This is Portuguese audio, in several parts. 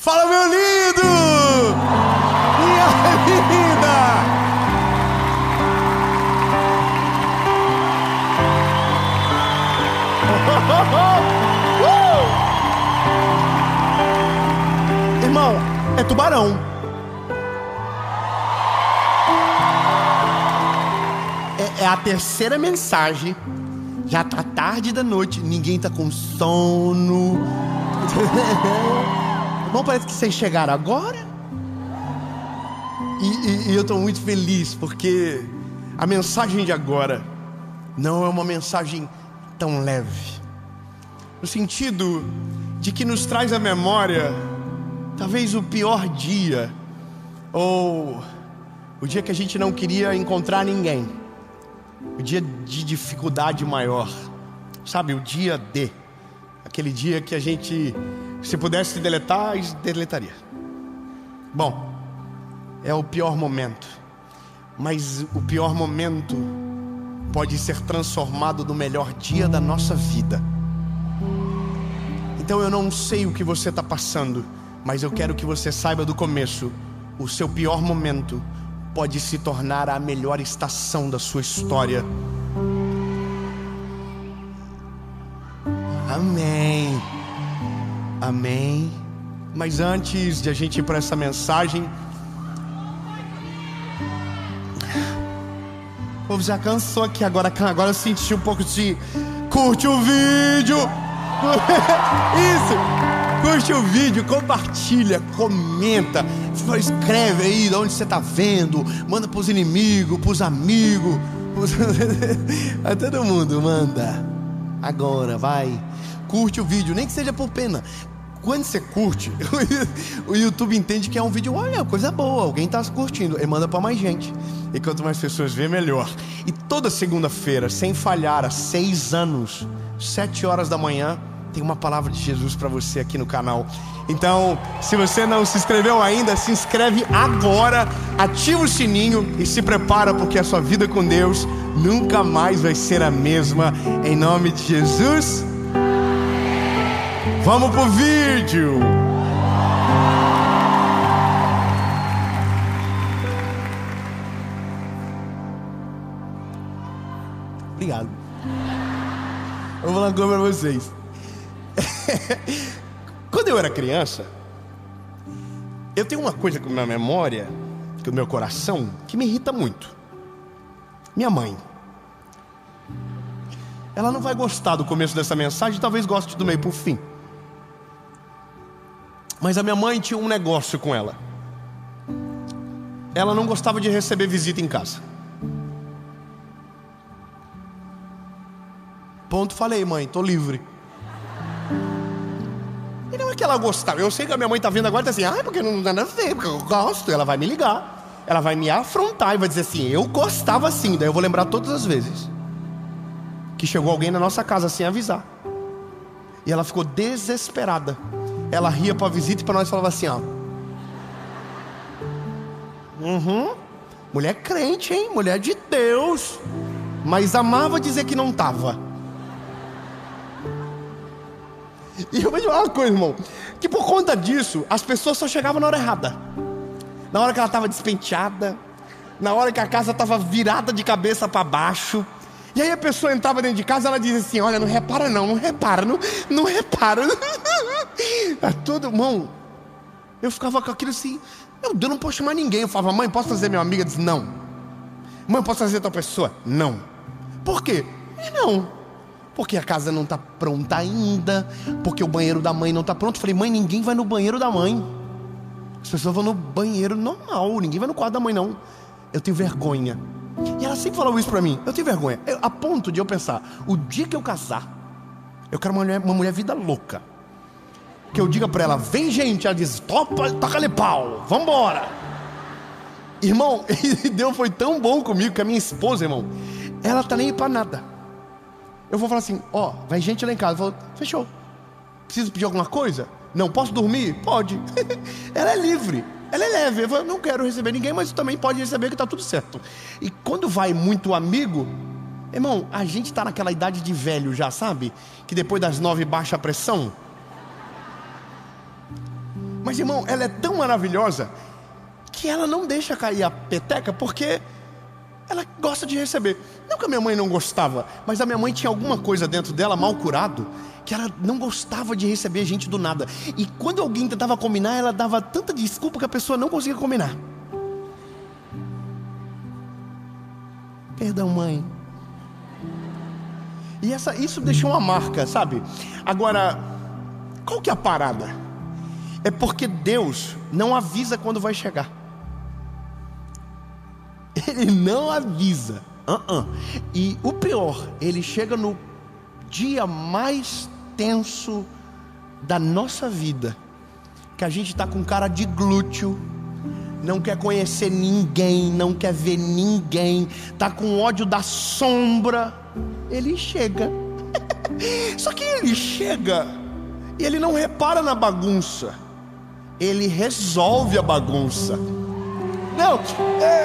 Fala, meu lindo! Minha linda! Irmão, é tubarão. É a terceira mensagem. Já tá tarde da noite, ninguém tá com sono. Irmão, parece que vocês chegaram agora. E eu tô muito feliz porque a mensagem de agora não é uma mensagem tão leve, no sentido de que nos traz à memória talvez o pior dia, ou o dia que a gente não queria encontrar ninguém, o dia de dificuldade maior, sabe, o dia D, aquele dia que a gente, se pudesse deletar, deletaria. Bom, é o pior momento, mas o pior momento pode ser transformado no melhor dia da nossa vida. Então eu não sei o que você está passando, mas eu quero que você saiba do começo: o seu pior momento pode se tornar a melhor estação da sua história. Amém. Amém. Mas antes de a gente ir para essa mensagem, o povo já cansou aqui, agora eu senti um pouco de... Curte o vídeo. Isso. Curte o vídeo, compartilha, comenta, escreve aí de onde você está vendo, manda para os inimigos, para os amigos, a todo mundo manda. Agora vai, curte o vídeo, nem que seja por pena. Quando você curte, o YouTube entende que é um vídeo, olha, coisa boa, alguém está curtindo, e manda para mais gente. E quanto mais pessoas vê, melhor. E toda segunda-feira, sem falhar, há 6 anos, 7 horas da manhã, tem uma palavra de Jesus para você aqui no canal. Então, se você não se inscreveu ainda, se inscreve agora, ativa o sininho e se prepara, porque a sua vida com Deus nunca mais vai ser a mesma. Em nome de Jesus. Vamos pro vídeo. Obrigado. Eu vou falar uma coisa pra vocês. Quando eu era criança, eu tenho uma coisa com a minha memória, com o meu coração, que me irrita muito. Minha mãe. Ela não vai gostar do começo dessa mensagem, talvez goste do meio pro fim. Mas a minha mãe tinha um negócio com ela. Ela não gostava de receber visita em casa. Ponto, falei, mãe, tô livre. E não é que ela gostava. Eu sei que a minha mãe tá vendo agora e tá assim, porque não dá nada a ver, porque eu gosto. Ela vai me ligar, ela vai me afrontar e vai dizer assim, eu gostava assim. Daí eu vou lembrar todas as vezes que chegou alguém na nossa casa sem avisar. E ela ficou desesperada. Ela ria pra visita e pra nós falava assim, ó. Mulher crente, hein? Mulher de Deus. Mas amava dizer que não tava. E eu vou te falar uma coisa, irmão, que por conta disso, as pessoas só chegavam na hora errada. Na hora que ela estava despenteada, na hora que a casa estava virada de cabeça para baixo. E aí a pessoa entrava dentro de casa, ela dizia assim, olha, não repara não, não repara. A todo, irmão, eu ficava com aquilo assim, meu Deus, não posso chamar ninguém. Eu falava, mãe, posso trazer minha amiga? Ela disse, não. Mãe, posso trazer outra pessoa? Não. Por quê? Não. Porque a casa não está pronta ainda, porque o banheiro da mãe não está pronto. Eu falei, mãe, ninguém vai no banheiro da mãe. As pessoas vão no banheiro normal, ninguém vai no quarto da mãe não. Eu tenho vergonha. E ela sempre falou isso pra mim, eu tenho vergonha, a ponto de eu pensar, o dia que eu casar, eu quero uma mulher vida louca, que eu diga pra ela, vem gente, ela diz, toca-lhe pau, vambora. Irmão, e Deus foi tão bom comigo, que a minha esposa, irmão, ela tá nem pra nada. Eu vou falar assim, ó, vai gente lá em casa. Eu falo, fechou. Preciso pedir alguma coisa? Não, posso dormir? Pode. Ela é livre, ela é leve. Eu falo, não quero receber ninguém, mas também pode receber que tá tudo certo. E quando vai muito amigo, irmão, a gente tá naquela idade de velho já, sabe? Que depois das 9 baixa a pressão. Mas, irmão, ela é tão maravilhosa que ela não deixa cair a peteca, porque ela gosta de receber. Não que a minha mãe não gostava, mas a minha mãe tinha alguma coisa dentro dela, mal curado, que ela não gostava de receber gente do nada. E quando alguém tentava combinar, ela dava tanta desculpa que a pessoa não conseguia combinar. Perdão, mãe. E isso deixou uma marca, sabe? Agora, qual que é a parada? É porque Deus não avisa quando vai chegar. Ele não avisa. E o pior, ele chega no dia mais tenso da nossa vida, que a gente está com cara de glúteo, não quer conhecer ninguém, não quer ver ninguém, está com ódio da sombra. Ele chega. Só que ele chega e ele não repara na bagunça, ele resolve a bagunça. Não,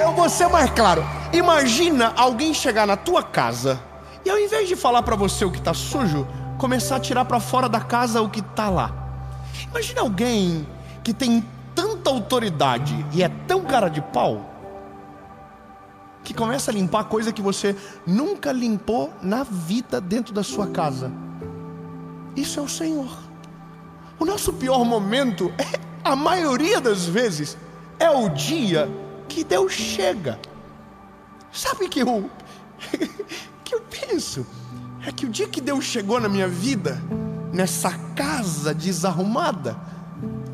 eu vou ser mais claro. Imagina alguém chegar na tua casa e, ao invés de falar para você o que está sujo, começar a tirar para fora da casa o que está lá. Imagina alguém que tem tanta autoridade e é tão cara de pau, que começa a limpar coisa que você nunca limpou na vida dentro da sua casa. Isso é o Senhor. O nosso pior momento, a maioria das vezes, é o dia que Deus chega. Sabe que eu penso? É que o dia que Deus chegou na minha vida, nessa casa desarrumada,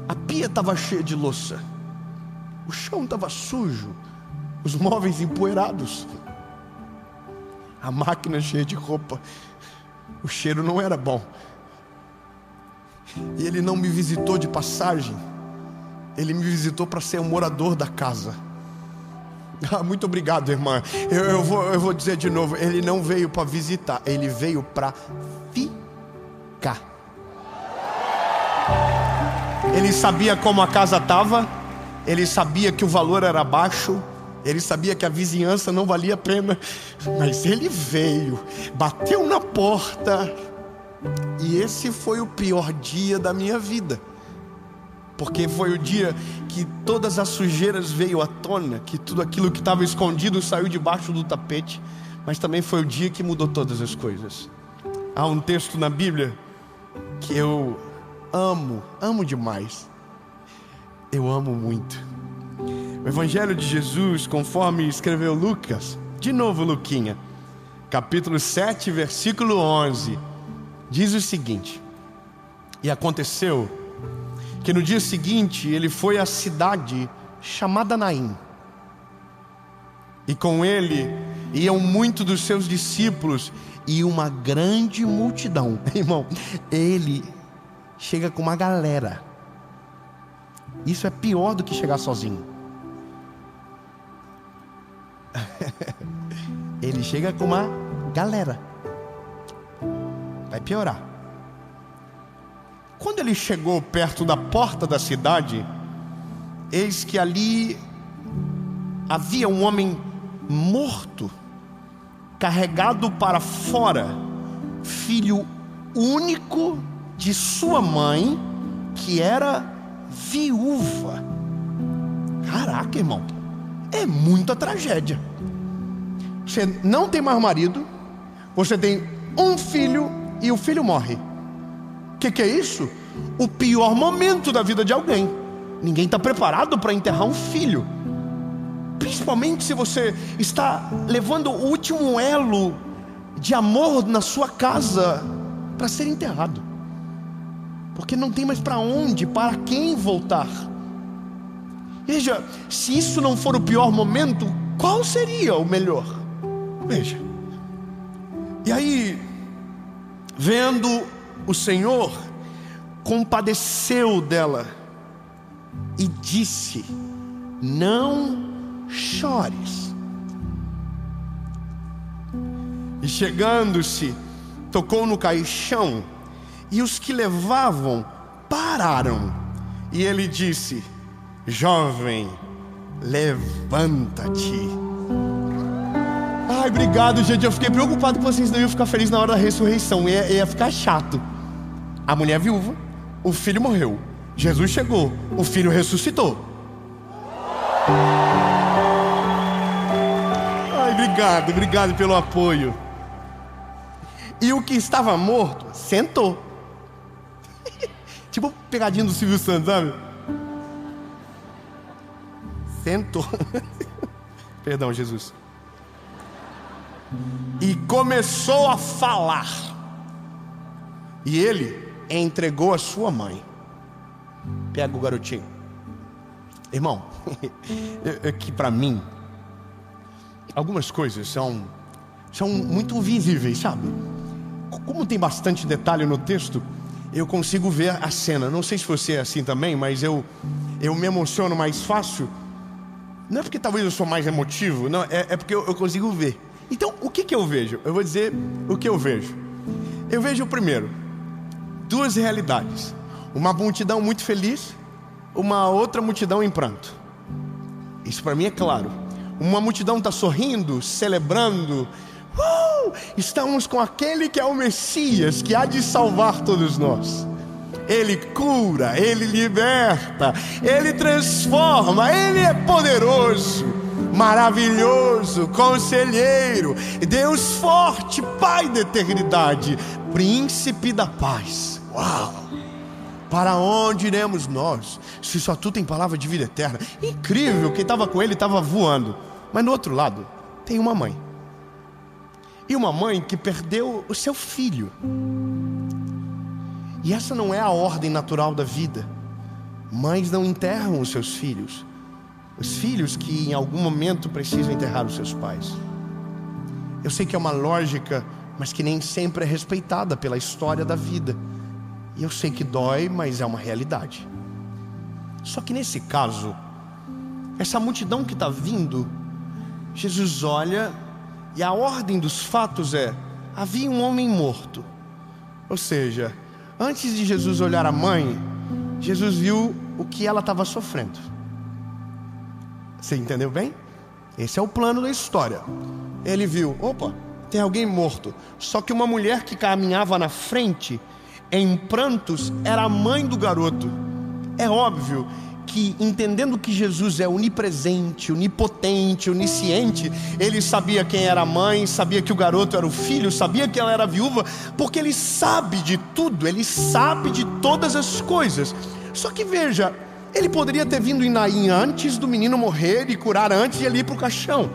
a pia estava cheia de louça, o chão estava sujo, os móveis empoeirados, a máquina cheia de roupa, o cheiro não era bom. E Ele não me visitou de passagem, Ele me visitou para ser um morador da casa. Muito obrigado, irmã. Eu vou dizer de novo, Ele não veio para visitar, Ele veio para ficar. Ele sabia como a casa estava, Ele sabia que o valor era baixo, Ele sabia que a vizinhança não valia a pena, mas Ele veio, bateu na porta. E esse foi o pior dia da minha vida, porque foi o dia que todas as sujeiras veio à tona, que tudo aquilo que estava escondido saiu debaixo do tapete. Mas também foi o dia que mudou todas as coisas. Há um texto na Bíblia que eu amo demais. Eu amo muito. O Evangelho de Jesus, conforme escreveu Lucas, de novo Luquinha, capítulo 7, versículo 11, diz o seguinte: e aconteceu que no dia seguinte ele foi à cidade chamada Naim, e com ele iam muitos dos seus discípulos e uma grande multidão. Irmão, ele chega com uma galera. Isso é pior do que chegar sozinho. Ele chega com uma galera. Vai piorar. Quando ele chegou perto da porta da cidade, eis que ali havia um homem morto, carregado para fora, filho único de sua mãe, que era viúva. Caraca, irmão, é muita tragédia. Você não tem mais marido, você tem um filho e o filho morre. O que é isso? O pior momento da vida de alguém. Ninguém está preparado para enterrar um filho, principalmente se você está levando o último elo de amor na sua casa para ser enterrado, porque não tem mais para onde, para quem voltar. Veja, se isso não for o pior momento, qual seria o melhor? Veja. E aí, vendo, o Senhor compadeceu dela e disse: não chores. E chegando-se, tocou no caixão, e os que levavam pararam. E ele disse: jovem, levanta-te. Ai, obrigado, gente. Eu fiquei preocupado que vocês não iam ficar felizes na hora da ressurreição. Ia ficar chato. A mulher viúva, o filho morreu, Jesus chegou, o filho ressuscitou. Ai, obrigado pelo apoio. E o que estava morto sentou. Tipo pegadinha do Silvio Santos, sabe? Sentou. Perdão, Jesus. E começou a falar. E ele entregou a sua mãe. Pega o garotinho. Irmão, que para mim algumas coisas são muito visíveis, sabe? Como tem bastante detalhe no texto, eu consigo ver a cena. Não sei se você é assim também, mas eu me emociono mais fácil. Não é porque talvez eu sou mais emotivo, não, é porque eu consigo ver. Então, o que eu vejo? Eu vou dizer o que eu vejo. Eu vejo, primeiro, duas realidades. Uma multidão muito feliz, uma outra multidão em pranto. Isso para mim é claro. Uma multidão está sorrindo, celebrando. Estamos com aquele que é o Messias, que há de salvar todos nós. Ele cura, Ele liberta, Ele transforma, Ele é poderoso, maravilhoso, conselheiro, Deus forte, Pai da eternidade, príncipe da paz. Uau! Para onde iremos nós, se só tu tem palavra de vida eterna? Incrível, quem estava com ele estava voando. Mas no outro lado, tem uma mãe. E uma mãe que perdeu o seu filho. E essa não é a ordem natural da vida. Mães não enterram os seus filhos. Os filhos que em algum momento precisam enterrar os seus pais. Eu sei que é uma lógica, mas que nem sempre é respeitada pela história da vida. E eu sei que dói, mas é uma realidade. Só que nesse caso, essa multidão que está vindo, Jesus olha e a ordem dos fatos é: havia um homem morto. Ou seja, antes de Jesus olhar a mãe, Jesus viu o que ela estava sofrendo. Você entendeu bem? Esse é o plano da história. Ele viu, opa, tem alguém morto. Só que uma mulher que caminhava na frente, em prantos, era a mãe do garoto. É óbvio que, entendendo que Jesus é onipresente, onipotente, onisciente, ele sabia quem era a mãe, sabia que o garoto era o filho, sabia que ela era viúva, porque ele sabe de tudo, ele sabe de todas as coisas. Só que veja, ele poderia ter vindo em Naim antes do menino morrer e curar antes de ele ir para o caixão.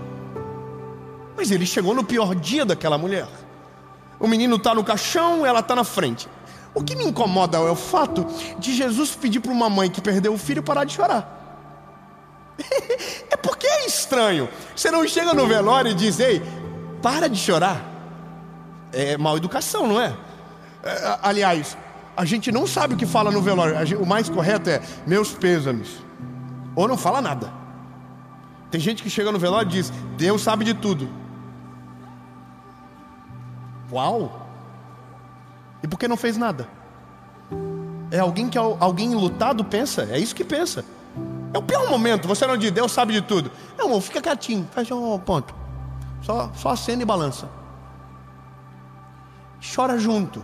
Mas ele chegou no pior dia daquela mulher. O menino está no caixão, ela está na frente. O que me incomoda é o fato de Jesus pedir para uma mãe que perdeu o filho parar de chorar. É porque é estranho. Você não chega no velório e diz: ei, para de chorar. É mal educação, não é? Aliás, a gente não sabe o que fala no velório. O mais correto é: meus pêsames. Ou não fala nada. Tem gente que chega no velório e diz: Deus sabe de tudo. Uau! E por que não fez nada? É alguém que alguém enlutado pensa? É isso que pensa. É o pior momento. Você não diz: Deus sabe de tudo. Não, irmão, fica quietinho. Faz um ponto. Só acena e balança. Chora junto.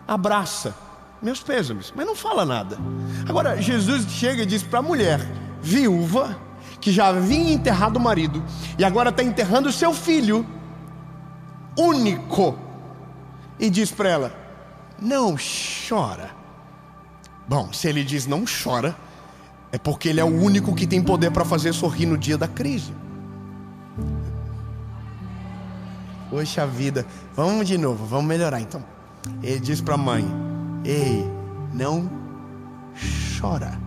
Abraça. Meus pêsames. Mas não fala nada. Agora, Jesus chega e diz para a mulher viúva, que já havia enterrado o marido e agora está enterrando o seu filho único, e diz para ela: não chora. Bom, se ele diz não chora, é porque ele é o único que tem poder para fazer sorrir no dia da crise. Poxa vida, vamos de novo, vamos melhorar então. Ele diz para a mãe: ei, não chora.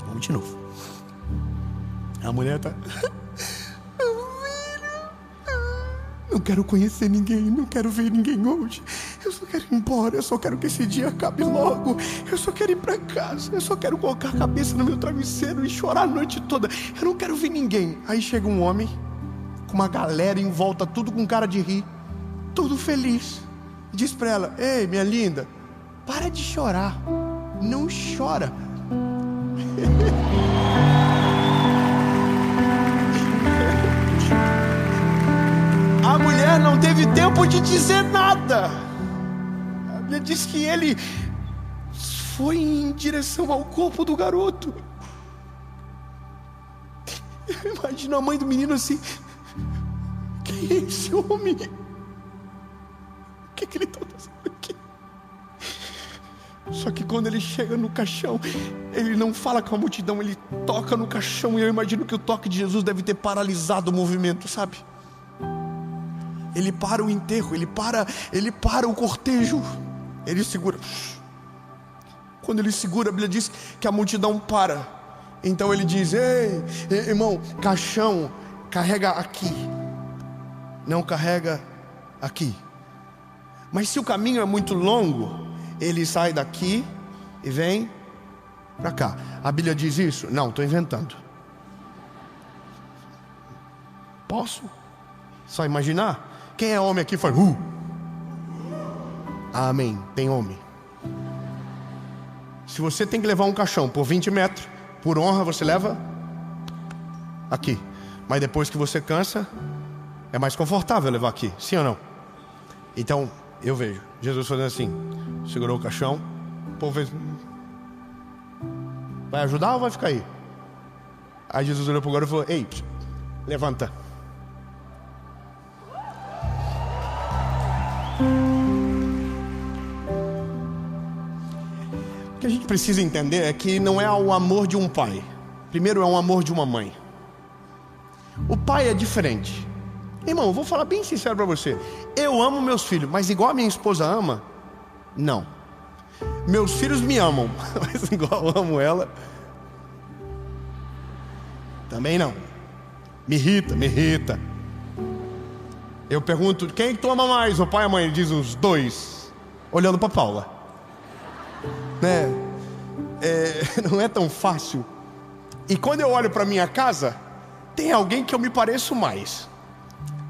Vamos de novo. A mulher está: não quero conhecer ninguém, não quero ver ninguém hoje. Eu só quero ir embora, eu só quero que esse dia acabe logo. Eu só quero ir para casa, eu só quero colocar a cabeça no meu travesseiro e chorar a noite toda. Eu não quero ver ninguém. Aí chega um homem com uma galera em volta, tudo com cara de rir, tudo feliz, e diz para ela: ei, minha linda, para de chorar, não chora. A mulher não teve tempo de dizer nada. Ele diz que ele foi em direção ao corpo do garoto. Eu imagino a mãe do menino assim: quem é esse homem? O que ele está fazendo aqui? Só que quando ele chega no caixão, ele não fala com a multidão, ele toca no caixão. E eu imagino que o toque de Jesus deve ter paralisado o movimento, sabe? Ele para o enterro, ele para o cortejo. Ele segura. Quando ele segura, a Bíblia diz que a multidão para. Então ele diz: ei, irmão, caixão, carrega aqui, não carrega aqui. Mas se o caminho é muito longo, ele sai daqui e vem para cá. A Bíblia diz isso? Não, estou inventando. Posso só imaginar? Quem é homem aqui faz amém, tem homem. Se você tem que levar um caixão por 20 metros, por honra você leva aqui. Mas depois que você cansa, é mais confortável levar aqui, sim ou não? Então, eu vejo Jesus fazendo assim, segurou o caixão, o povo fez: vai ajudar ou vai ficar aí? Aí Jesus olhou para o garoto e falou: ei, levanta. O que a gente precisa entender é que não é o amor de um pai. Primeiro é o amor de uma mãe. O pai é diferente. Irmão, eu vou falar bem sincero para você. Eu amo meus filhos, mas igual a minha esposa ama, não. Meus filhos me amam, mas igual eu amo ela, também não. Me irrita. Eu pergunto: quem que tu ama mais, o pai ou a mãe? Ele diz: os dois. Olhando para Paula, né? Não é tão fácil. E quando eu olho para minha casa, tem alguém que eu me pareço mais,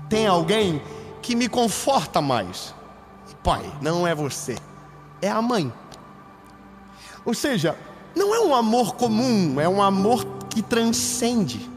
tem alguém que me conforta mais. Pai, não é você, é a mãe. Ou seja, não é um amor comum, é um amor que transcende.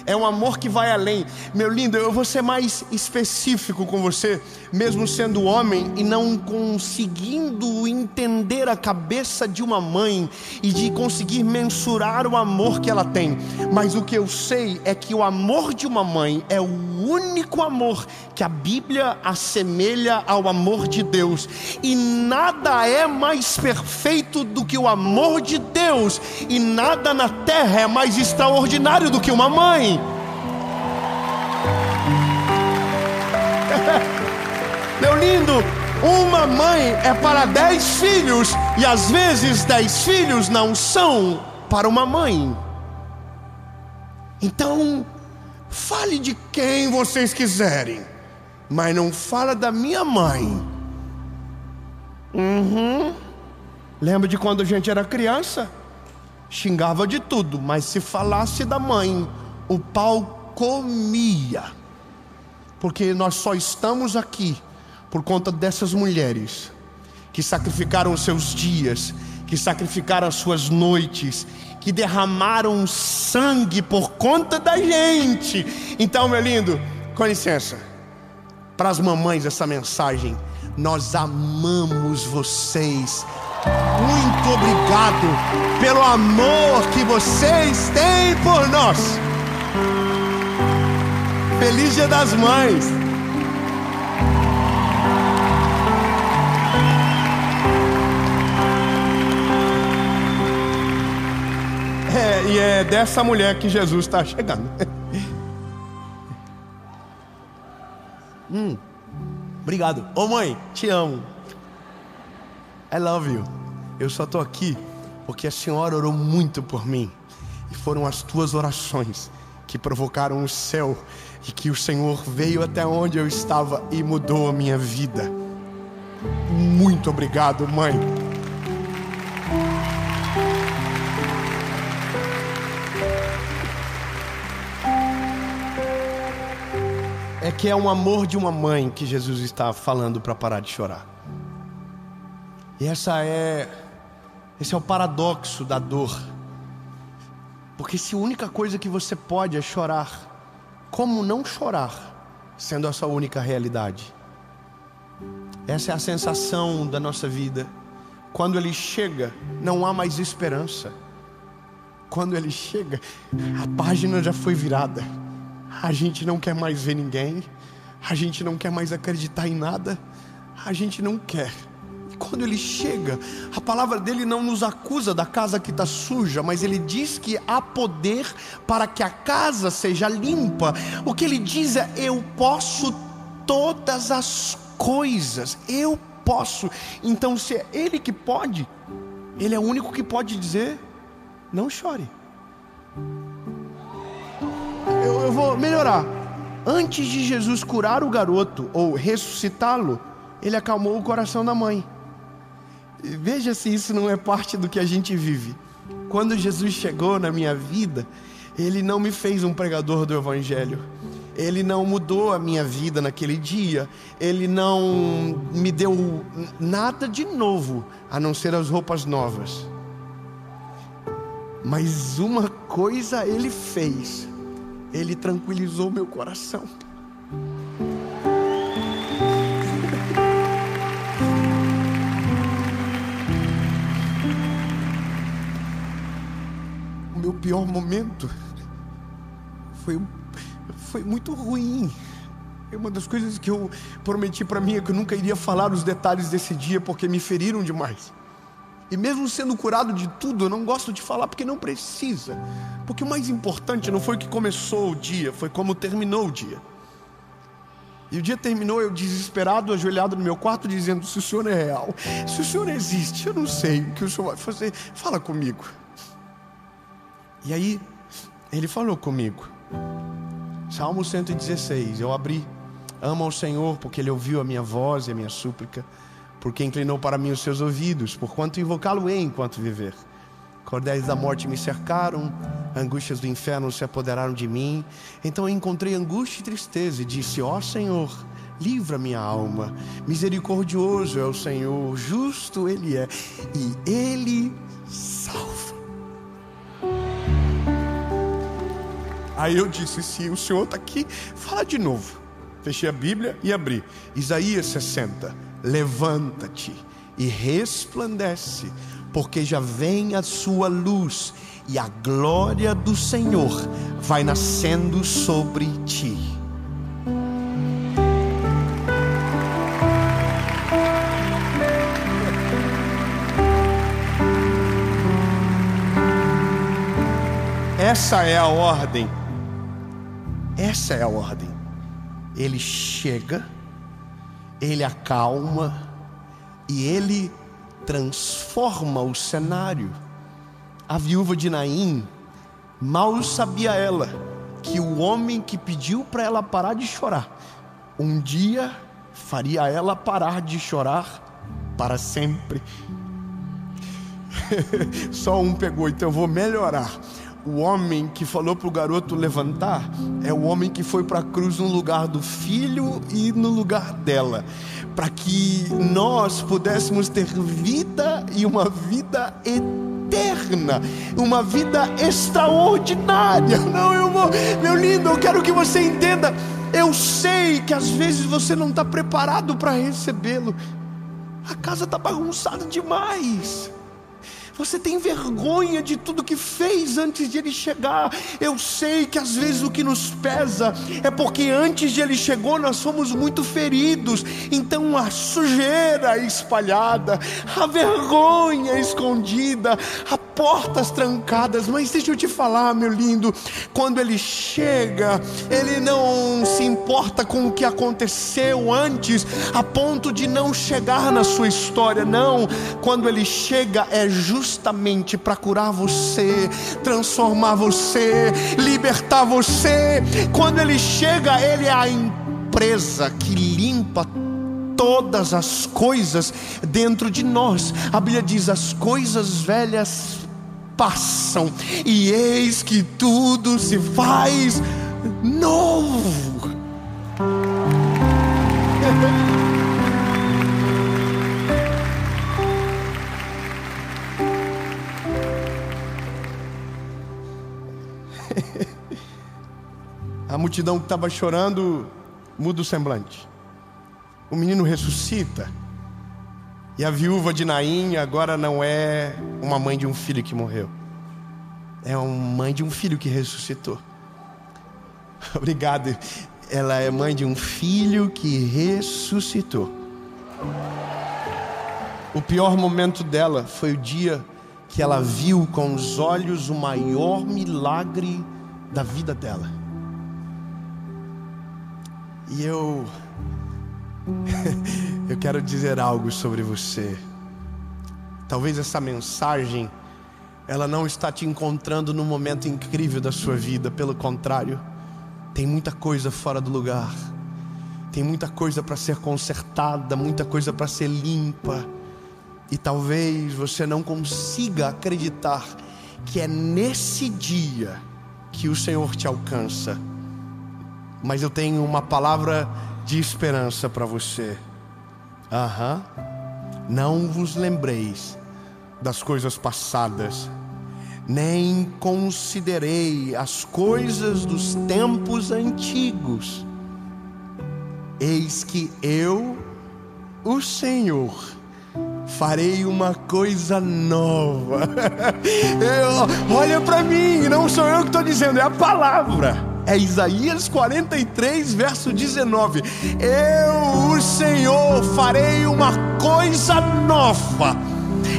É um amor que vai além. Meu lindo, eu vou ser mais específico com você, mesmo sendo homem e não conseguindo entender a cabeça de uma mãe e de conseguir mensurar o amor que ela tem. Mas o que eu sei é que o amor de uma mãe é o único amor que a Bíblia assemelha ao amor de Deus. E nada é mais perfeito do que o amor de Deus. E nada na terra é mais extraordinário do que uma mãe. Meu lindo, uma mãe é para 10 filhos, e às vezes 10 filhos não são para uma mãe. Então, fale de quem vocês quiserem, mas não fala da minha mãe. Lembra de quando a gente era criança? Xingava de tudo, mas se falasse da mãe, o pau comia. Porque nós só estamos aqui por conta dessas mulheres que sacrificaram os seus dias, que sacrificaram as suas noites, que derramaram sangue por conta da gente. Então, meu lindo, com licença, para as mamães essa mensagem: nós amamos vocês. Muito obrigado pelo amor que vocês têm por nós. Feliz Dia das Mães. E é dessa mulher que Jesus está chegando. Obrigado. Ô mãe, te amo. I love you. Eu só estou aqui porque a senhora orou muito por mim. E foram as tuas orações que provocaram o céu, e que o Senhor veio até onde eu estava e mudou a minha vida. Muito obrigado, mãe. É que é um amor de uma mãe que Jesus está falando para parar de chorar. E esse é o paradoxo da dor. Porque se a única coisa que você pode é chorar, como não chorar, sendo essa única realidade? Essa é a sensação da nossa vida. Quando Ele chega, não há mais esperança. Quando Ele chega, a página já foi virada. A gente não quer mais ver ninguém. A gente não quer mais acreditar em nada. A gente não quer. E quando Ele chega, a palavra dele não nos acusa da casa que está suja, mas Ele diz que há poder para que a casa seja limpa. O que Ele diz é: eu posso todas as coisas. Eu posso. Então, se é Ele que pode, Ele é o único que pode dizer: não chore. Eu vou melhorar. Antes de Jesus curar o garoto ou ressuscitá-lo, Ele acalmou o coração da mãe. Veja se isso não é parte do que a gente vive. Quando Jesus chegou na minha vida, Ele não me fez um pregador do Evangelho. Ele não mudou a minha vida naquele dia. Ele não me deu nada de novo, a não ser as roupas novas. Mas uma coisa Ele fez: Ele tranquilizou meu coração. O meu pior momento foi muito ruim. É uma das coisas que eu prometi para mim, é que eu nunca iria falar os detalhes desse dia, porque me feriram demais. E mesmo sendo curado de tudo, eu não gosto de falar, porque não precisa. Porque o mais importante não foi o que começou o dia, foi como terminou o dia. E o dia terminou, eu desesperado, ajoelhado no meu quarto, dizendo: se o Senhor é real, se o Senhor existe, eu não sei o que o Senhor vai fazer, fala comigo. E aí, Ele falou comigo. Salmo 116, eu abri: ama o Senhor, porque Ele ouviu a minha voz e a minha súplica, porque inclinou para mim os seus ouvidos, porquanto invocá-lo-ei enquanto viver. Cordéis da morte me cercaram, angústias do inferno se apoderaram de mim. Então eu encontrei angústia e tristeza e disse: ó Senhor, livra minha alma. Misericordioso é o Senhor, justo Ele é, e Ele salva. Aí eu disse: se o Senhor está aqui, fala de novo. Fechei a Bíblia e abri Isaías 60. Levanta-te e resplandece, porque já vem a sua luz, e a glória do Senhor vai nascendo sobre ti. Essa é a ordem. Essa é a ordem. Ele chega, Ele acalma e Ele transforma o cenário. A viúva de Naim, mal sabia ela que o homem que pediu para ela parar de chorar, um dia faria ela parar de chorar para sempre. Só um pegou, então eu vou melhorar. O homem que falou para o garoto levantar é o homem que foi para a cruz no lugar do filho e no lugar dela, para que nós pudéssemos ter vida, e uma vida eterna, uma vida extraordinária. Meu lindo, eu quero que você entenda. Eu sei que às vezes você não está preparado para recebê-lo. A casa está bagunçada demais. Você tem vergonha de tudo que fez antes de Ele chegar. Eu sei que às vezes o que nos pesa é porque antes de Ele chegou nós fomos muito feridos. Então a sujeira espalhada, a vergonha escondida, a portas trancadas. Mas deixa eu te falar, meu lindo, quando Ele chega, Ele não se importa com o que aconteceu antes, a ponto de não chegar na sua história. Não, quando Ele chega é justamente para curar você, transformar você, libertar você. Quando Ele chega, Ele é a empresa que limpa todas as coisas dentro de nós. A Bíblia diz: as coisas velhas passam e eis que tudo se faz novo. A multidão que estava chorando muda o semblante. o menino ressuscita. E a viúva de Naim agora não é uma mãe de um filho que morreu. É uma mãe de um filho que ressuscitou. Obrigado. Ela é mãe de um filho que ressuscitou. O pior momento dela foi o dia que ela viu com os olhos o maior milagre da vida dela. E eu quero dizer algo sobre você. Talvez essa mensagem, ela não está te encontrando num momento incrível da sua vida. Pelo contrário, tem muita coisa fora do lugar. Tem muita coisa para ser consertada, muita coisa para ser limpa. E talvez você não consiga acreditar que é nesse dia que o Senhor te alcança. Mas eu tenho uma palavra de esperança para você. Não vos lembreis das coisas passadas, nem considerei as coisas dos tempos antigos. Eis que eu, o Senhor, farei uma coisa nova. Olha para mim, não sou eu que estou dizendo, é a palavra. É Isaías 43, verso 19. Eu, o Senhor, farei uma coisa nova.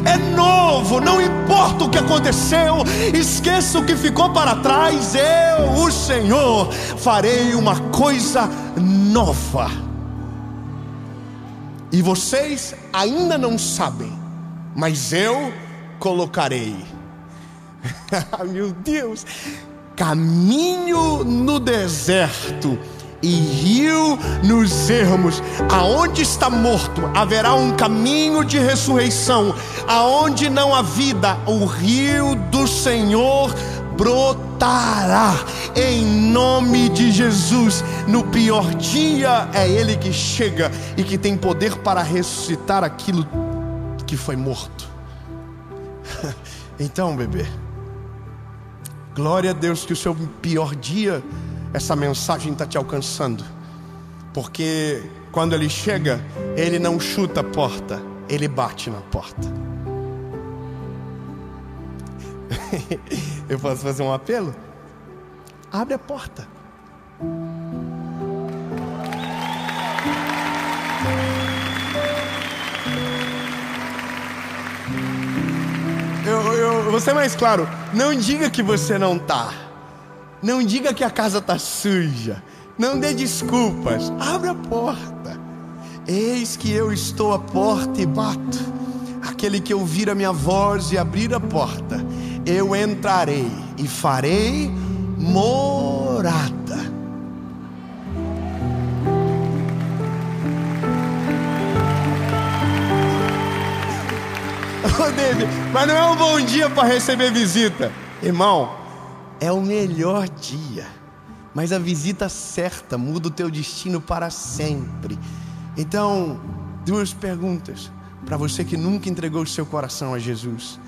É novo, não importa o que aconteceu, esqueça o que ficou para trás. Eu, o Senhor, farei uma coisa nova. E vocês ainda não sabem, mas eu colocarei. Meu Deus! Caminho no deserto e rio nos ermos. Aonde está morto, haverá um caminho de ressurreição. Aonde não há vida, o rio do Senhor brotará. Em nome de Jesus. No pior dia é Ele que chega e que tem poder para ressuscitar aquilo que foi morto. Então, bebê, glória a Deus que o seu pior dia, essa mensagem está te alcançando. Porque quando Ele chega, Ele não chuta a porta, Ele bate na porta. Eu posso fazer um apelo? Abre a porta. Eu vou ser mais claro. Não diga que você não está. Não diga que a casa está suja. Não dê desculpas. Abre a porta. Eis que eu estou à porta e bato. Aquele que ouvir a minha voz e abrir a porta, eu entrarei e farei morada. Ô David, mas não é um bom dia para receber visita. Irmão, é o melhor dia. Mas a visita certa muda o teu destino para sempre. Então, duas perguntas para você que nunca entregou o seu coração a Jesus.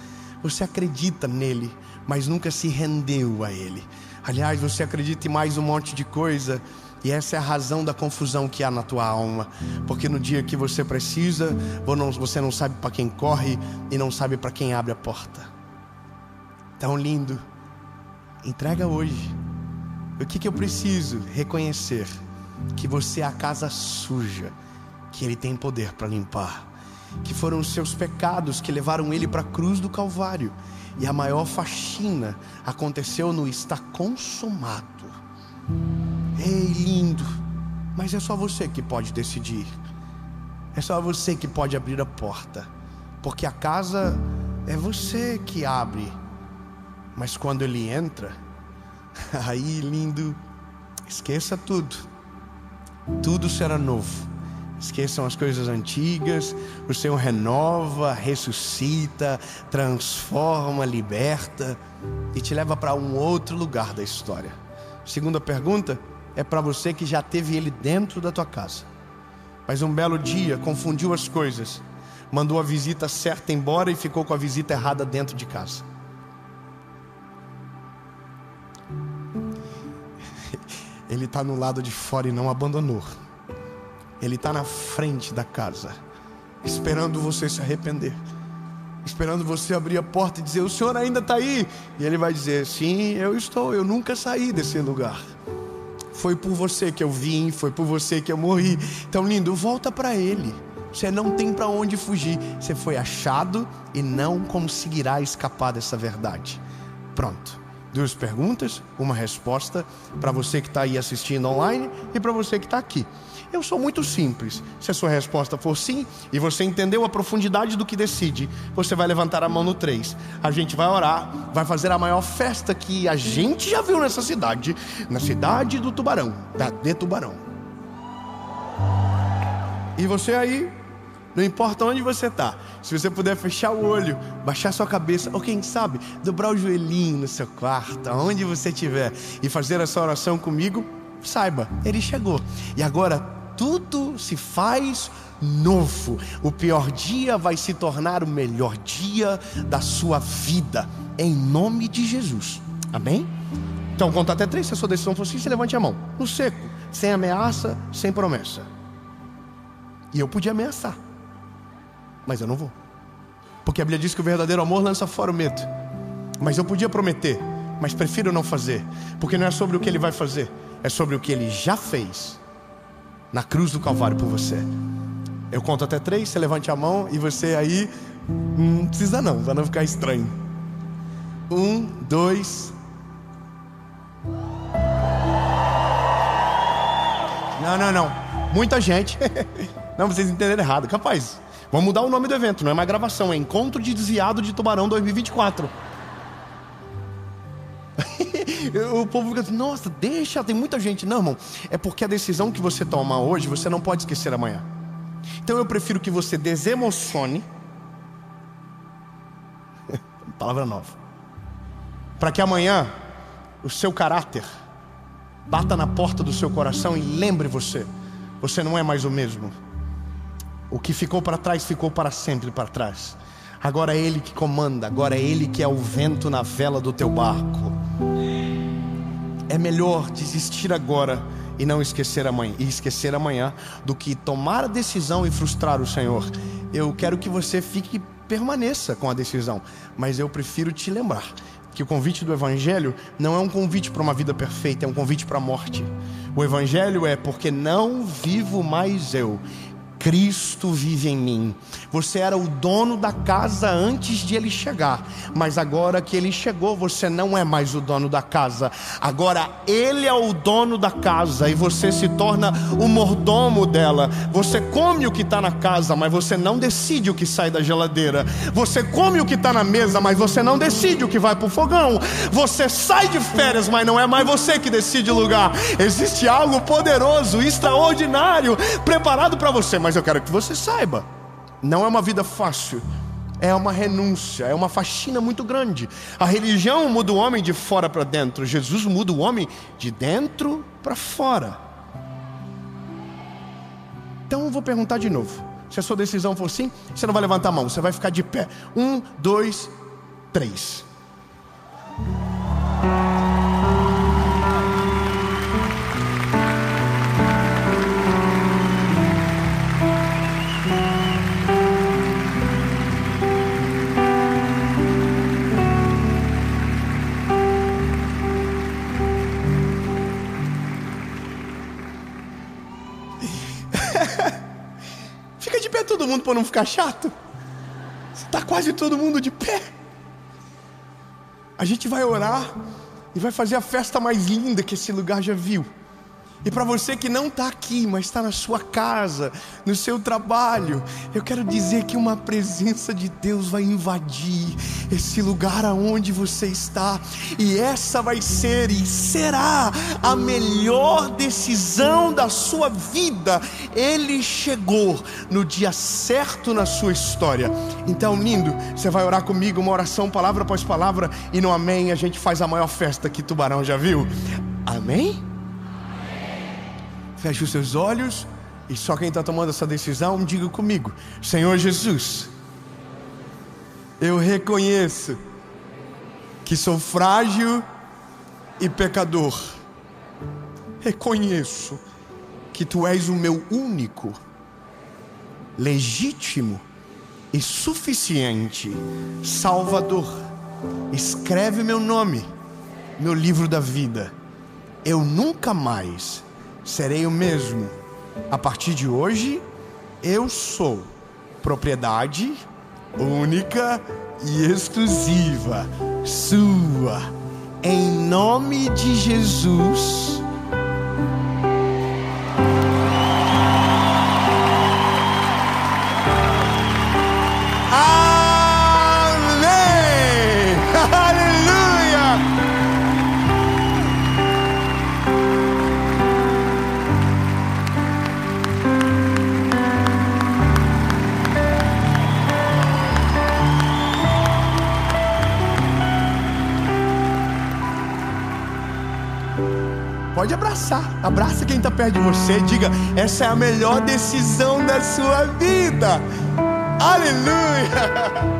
Você acredita nele, mas nunca se rendeu a ele. Aliás, você acredita em mais um monte de coisa, e essa é a razão da confusão que há na tua alma. Porque no dia que você precisa, você não sabe para quem corre e não sabe para quem abre a porta. Tão lindo. Entrega hoje. O que eu preciso? Reconhecer que você é a casa suja, que Ele tem poder para limpar. Que foram os seus pecados que levaram Ele para a cruz do Calvário. E a maior faxina aconteceu no está consumado. Ei, lindo. Mas é só você que pode decidir. É só você que pode abrir a porta. Porque a casa é você que abre. Mas quando Ele entra, aí, lindo, esqueça tudo. Tudo será novo. Esqueçam as coisas antigas. O Senhor renova, ressuscita, transforma, liberta e te leva para um outro lugar da história. Segunda pergunta é para você que já teve Ele dentro da tua casa, mas um belo dia confundiu as coisas, mandou a visita certa embora e ficou com a visita errada dentro de casa. Ele está no lado de fora e não abandonou. Ele está na frente da casa, esperando você se arrepender, esperando você abrir a porta e dizer: o Senhor ainda está aí? E Ele vai dizer: sim, eu estou, eu nunca saí desse lugar. Foi por você que eu vim, foi por você que eu morri. Então, lindo, volta para Ele. Você não tem para onde fugir. Você foi achado e não conseguirá escapar dessa verdade. Pronto. 2 perguntas, uma resposta para você que está aí assistindo online e para você que está aqui. Eu sou muito simples. Se a sua resposta for sim e você entendeu a profundidade do que decide, você vai levantar a mão no 3. A gente vai orar, vai fazer a maior festa que a gente já viu nessa cidade, na cidade do Tubarão, de Tubarão. E você aí, não importa onde você está, se você puder fechar o olho, baixar sua cabeça, ou quem sabe, dobrar o joelhinho no seu quarto, aonde você estiver, e fazer essa oração comigo, saiba, Ele chegou. E agora tudo se faz novo. O pior dia vai se tornar o melhor dia da sua vida, em nome de Jesus. Amém? Então conta até 3. Se a sua decisão for sim, você levante a mão, no seco, sem ameaça, sem promessa. E eu podia ameaçar, mas eu não vou, porque a Bíblia diz que o verdadeiro amor lança fora o medo. Mas eu podia prometer, mas prefiro não fazer, porque não é sobre o que Ele vai fazer, é sobre o que Ele já fez na cruz do Calvário por você. Eu conto até 3, você levante a mão. E você aí, não precisa não, para não ficar estranho. 1, 2. Não, muita gente. Não, vocês entenderam errado, capaz. Vamos mudar o nome do evento, não é mais gravação, é Encontro de Desviado de Tubarão 2024. O povo fica assim: nossa, deixa, tem muita gente. Não, irmão, é porque a decisão que você toma hoje, você não pode esquecer amanhã. Então eu prefiro que você desemocione palavra nova, para que amanhã o seu caráter bata na porta do seu coração e lembre você: você não é mais o mesmo. O que ficou para trás, ficou para sempre para trás. Agora é Ele que comanda, agora é Ele que é o vento na vela do teu barco. É melhor desistir agora e não esquecer amanhã, do que tomar a decisão e frustrar o Senhor. Eu quero que você permaneça com a decisão, mas eu prefiro te lembrar que o convite do Evangelho não é um convite para uma vida perfeita, é um convite para a morte. O Evangelho é: porque não vivo mais eu, Cristo vive em mim. Você era o dono da casa antes de Ele chegar, mas agora que Ele chegou, você não é mais o dono da casa. Agora Ele é o dono da casa e você se torna o mordomo dela. Você come o que está na casa, mas você não decide o que sai da geladeira. Você come o que está na mesa, mas você não decide o que vai para o fogão. Você sai de férias, mas não é mais você que decide o lugar. Existe algo poderoso, extraordinário preparado para você, mas eu quero que você saiba, não é uma vida fácil, é uma renúncia, é uma faxina muito grande. A religião muda o homem de fora para dentro, Jesus muda o homem de dentro para fora. Então eu vou perguntar de novo. Se a sua decisão for sim, você não vai levantar a mão, você vai ficar de pé. 1, 2, 3. Fica de pé todo mundo para não ficar chato. Está quase todo mundo de pé. A gente vai orar e vai fazer a festa mais linda que esse lugar já viu. E para você que não está aqui, mas está na sua casa, no seu trabalho, eu quero dizer que uma presença de Deus vai invadir esse lugar aonde você está. E essa vai ser e será a melhor decisão da sua vida. Ele chegou no dia certo na sua história. Então, lindo, você vai orar comigo, uma oração, palavra após palavra, e no amém a gente faz a maior festa que Tubarão já viu. Amém? Feche os seus olhos e só quem está tomando essa decisão, diga comigo: Senhor Jesus, eu reconheço que sou frágil e pecador. Reconheço que tu és o meu único, legítimo e suficiente Salvador. Escreve meu nome no livro da vida. Eu nunca mais serei o mesmo. A partir de hoje, eu sou propriedade única e exclusiva sua. Em nome de Jesus. Pode abraçar, abraça quem está perto de você, diga: essa é a melhor decisão da sua vida. Aleluia!